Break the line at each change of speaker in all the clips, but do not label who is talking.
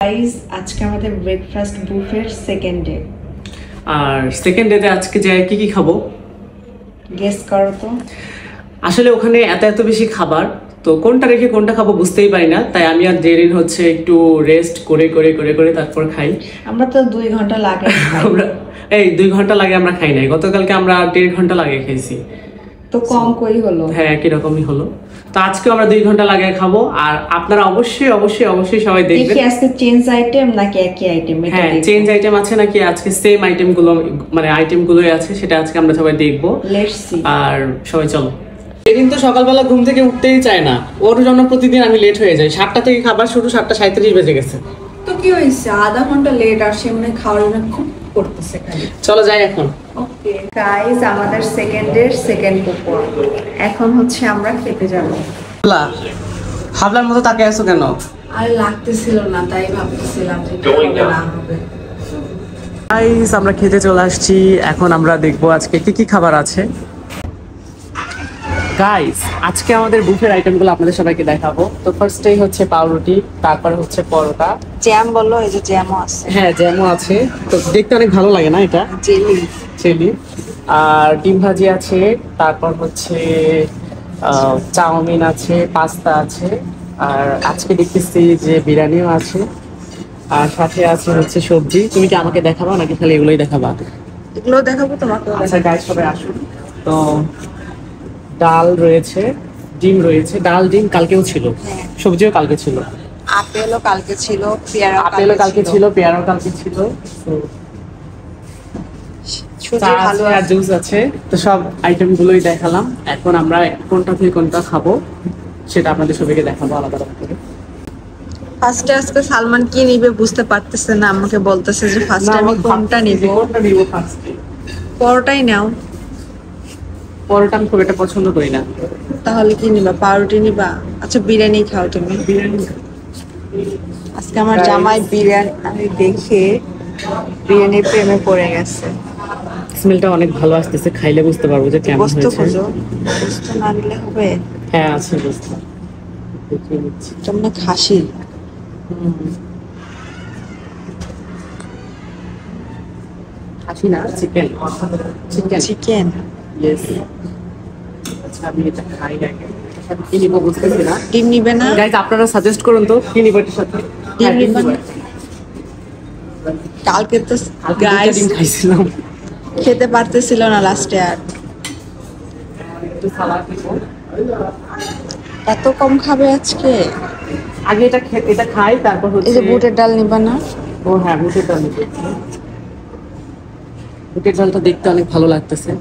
Guys আজকে আমাদের breakfast বুফের second day.
আর second ডেতে আজকে যে কি কি খাবো
গেস করো তো।
আসলে ওখানে এত এত বেশি খাবার, তো কোনটা রেখে কোনটা খাবো বুঝতেই পারি না, তাই আমি আর জেরিন হচ্ছে একটু রেস্ট করে করে করে করে তারপর খাই।
আমরা তো 2 ঘন্টা লাগে
আমরা 2 ঘন্টা লাগে আমরা খাই নাই, গতকালকে আমরা 1.5 ঘন্টা লাগে খাইছি,
তো কম কই হলো।
হ্যাঁ একই রকমই হলো। তো আজকেও আমরা 2 ঘন্টা লাগে খাবো, আর আপনারা অবশ্যই অবশ্যই অবশ্যই সবাই দেখবেন।
দেখি আজকে চেঞ্জ আইটেম নাকি একই আইটেম।
হ্যাঁ চেঞ্জ আইটেম আছে নাকি আজকে সেম আইটেম গুলো, মানে আইটেম গুলোই আছে, সেটা আজকে আমরা সবাই দেখবো।
Let's see.
আর সবাই চলো। এদিন তো সকালবেলা ঘুম থেকে উঠতেই চায় না, ওর জন্য প্রতিদিন আমি লেট হয়ে যাই। 7টা থেকে খাবার শুরু, 7:37 বেজে গেছে।
তো কি হইছে, আধা ঘন্টা লেট আর সে মনে খাওয়ার জন্য খুব করতেছে খালি।
চলো যাই এখন।
ওকে গাইস, আমাদের সেকেন্ডের সেকেন্ড কুপন এখন হচ্ছে আমরা খেতে যাব।
হাবলার মতো তাকে আছো কেন?
আর লাগতেছিল না, তাই ভাবতেছিলাম যে কি হবে না হবে।
গাইস আমরা খেতে চলে আসছি, এখন আমরা দেখবো আজকে কি কি খাবার আছে। গাইস আজকে আমাদের বুফের আইটেমগুলো আপনাদের সবাইকে দেখাবো। তো ফার্স্টেই হচ্ছে পাউরুটি, তারপরে হচ্ছে পরোটা,
জ্যাম বললো, এই যে জ্যামও আছে।
হ্যাঁ জ্যামও আছে, তো দেখতে অনেক ভালো লাগে না এটা,
জেলি
চিলি, আর ডিম ভাজি আছে, তারপর হচ্ছে চাউমিন আছে, পাস্তা আছে, আর আজকে দেখতেছি যে বিরিয়ানিও আছে, আর সাথে আছে হচ্ছে সবজি। তুমি কি আমাকে দেখাবা নাকি খালি এগুলোই দেখাবা?
এগুলো দেখাবো তোমাকে।
আচ্ছা গাইস সবাই আসুন। তো ডাল রয়েছে, ডিম রয়েছে, ডাল ডিম কালকেও ছিল, সবজিও কালকে ছিল,
আপেলও কালকে ছিল, পেয়ারা
আপেলও কালকে ছিল, পেয়ারাও কালকে ছিল, আর জুস আছে। তো সব আইটেম গুলোই দেখালাম, এখন আমরা কোনটা থেকে কোনটা খাবো সেটা আপনাদের সবাইকে দেখাবো আলাদা আলাদা করে।
ফার্স্টে আজকে সালমান কি নিবে বুঝতে পারতেছে না, আমাকে বলতেছে যে ফার্স্টে আমি কোনটা নিব।
কোনটা নিব ফার্স্টে?
পরোটাই নাও।
পরোটা আমি খুব একটা পছন্দ করি না।
তাহলে কি নিবা, পাউরুটি নিবা? আচ্ছা বিরিয়ানি খাও তুমি।
বিরিয়ানি
আজকে আমার জামাই বিরিয়ানি দেখে বিরিয়ানির প্রেমে পড়ে গেছে।
স্মেলটা অনেক ভালো আসতেছে, খাইলে বুঝতে পারবো যে কেমন
গোস্ত
হয়েছে।
খোঁজো, গোস্ত না নিলে হবে।
হ্যাঁ আছে গোস্ত, দেখিয়ে দিচ্ছি।
এটা মানে খাসি।
খাসি না, চিকেন। Chicken
chicken.
ইয়েস। আচ্ছা আমি এটা খাই আগে, কি নিব বুঝতেছি না।
ডিম নিবে না?
গাইস আপনারা সাজেস্ট করুন তো কি নিব এর সাথে।
ডিম নিবা না? কালকে তো গাইস
ডিম খাইছিলাম,
খেতে পারতেছিল না লাস্টে, আর
একটু সালাদ নিব।
এত কম খাবে আজকে।
আগে এটা খাই, তারপর
এই
হচ্ছে
যে বুটের ডাল নিবা না?
ও হ্যাঁ বুটের ডাল নিব। বুটের ডালটা দেখতে অনেক ভালো লাগতেছে,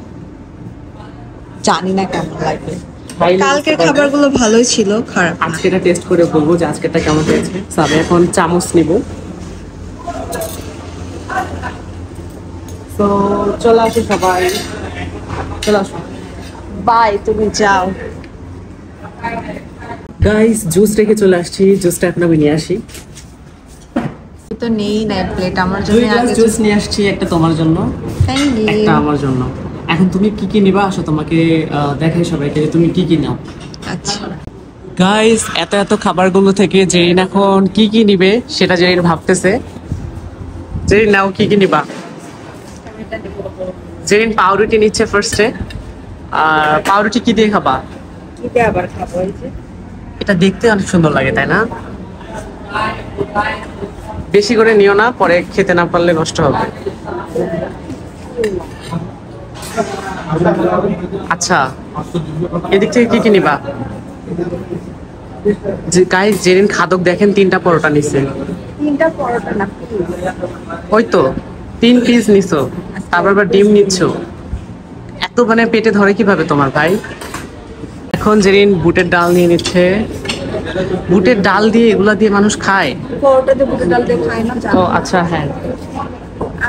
জানি না কেমন লাগবে।
খাইলে
কালকের
বুঝতে পারবে।
খাবারগুলো ভালোই ছিল, খারাপ না।
আজকে এটা টেস্ট করে বলবো যে আজকেরটা কেমন হয়েছে। তবে এখন চামচ নিব। তো চলে আসো সবাই, চলে আসো।
বাই, তুমি যাও।
গাইস জুস রেখে চলে আসছি, জুসটা এখন আমি নিয়ে আসি।
তো নেই না প্লেট আমার
2
জন্য।
গ্লাস জুস নিয়ে আসছি, একটা তোমার জন্য,
থ্যাংক
একটা
ইউ।
আমার জন্য। এখন তুমি কি কি নিবা, আসো তোমাকে দেখাই সবাইকে যে তুমি কি কি নাও।
আচ্ছা
গাইস এত এত খাবারগুলো থেকে জেরিন এখন কি কি নিবে সেটা জেরিন ভাবতেছে। জেরিন নাও, কি কি নিবা? জেরিন পাউরুটি নিচ্ছে ফার্স্টে। আর পাউরুটি কি দিয়ে খাবা?
কি দিয়ে আবার খাবো? এই যে
এটা দেখতে অনেক সুন্দর লাগে তাই না? বেশি করে নিও না, পরে খেতে না পারলে নষ্ট হবে। আচ্ছা এদিক থেকে কি কি নিবা? যে গাইস জেরিন খাদক দেখেন 3টা পরোটা নিছে।
3টা পরোটা না প্লিজ।
ওই তো 3 পিস নিছো, তারপর আবার ডিম নিচ্ছ, এত মানে পেটে ধরে কিভাবে তোমার ভাই? এখন জেরিন বুটের ডাল নিয়ে নিচ্ছে। বুটের ডাল দিয়ে এগুলা দিয়ে মানুষ খায়?
পরোটা দিয়ে বুটের ডাল দিয়ে খাই না,
ও
জানো?
আচ্ছা হ্যাঁ।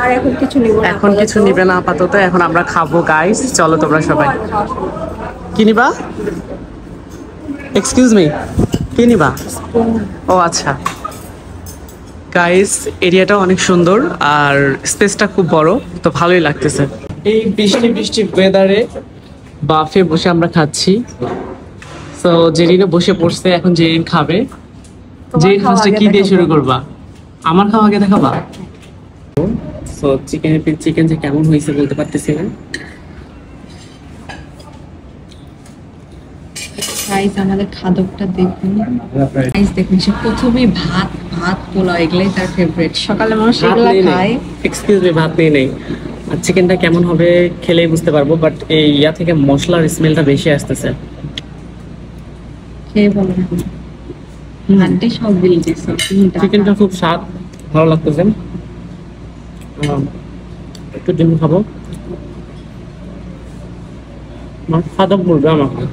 আর এখন কিছু নিব না?
এখন কিছু নিবে না আপাতত, এখন আমরা খাবো গাইস। চলো তোমরা সবাই। কি নিবা? এক্সকিউজ মি, কি নিবা? ও আচ্ছা গাইস এরিয়াটা অনেক সুন্দর আর স্পেসটা খুব বড়, তো ভালোই লাগতেছে। এই বৃষ্টি বৃষ্টি ওয়েদারে বাফে বসে আমরা খাচ্ছি। তো জেরিনও বসে পড়ছে, এখন জেরিন খাবে। জেরিন ফার্স্টে কি দিয়ে শুরু করবা? আমার খাওয়া আগে দেখাবা। সো চিকেন যে কেমন হয়েছে বলতে পারতেছি না।
গাইস আমাদের খাদকটা দেখুন, গাইস দেখুন সে প্রথমেই ভাত ভাত পোলাও এগুলাই তার ফেভারিট, সকালে মানুষ এগুলা খায়।
এক্সকিউজ মি, ভাত নেই নেই। আর চিকেনটা কেমন হবে খেলেই বুঝতে পারবো, বাট এই ইয়া থেকে মশলার স্মেলটা বেশি আসতেছে।
খেয়ে বলেন আন্টি সব বিল দিছে।
চিকেনটা খুব স্বাদ, ভালো লাগতেছে। একটু ডিম খাবো, খাদক বলবে আমাকে।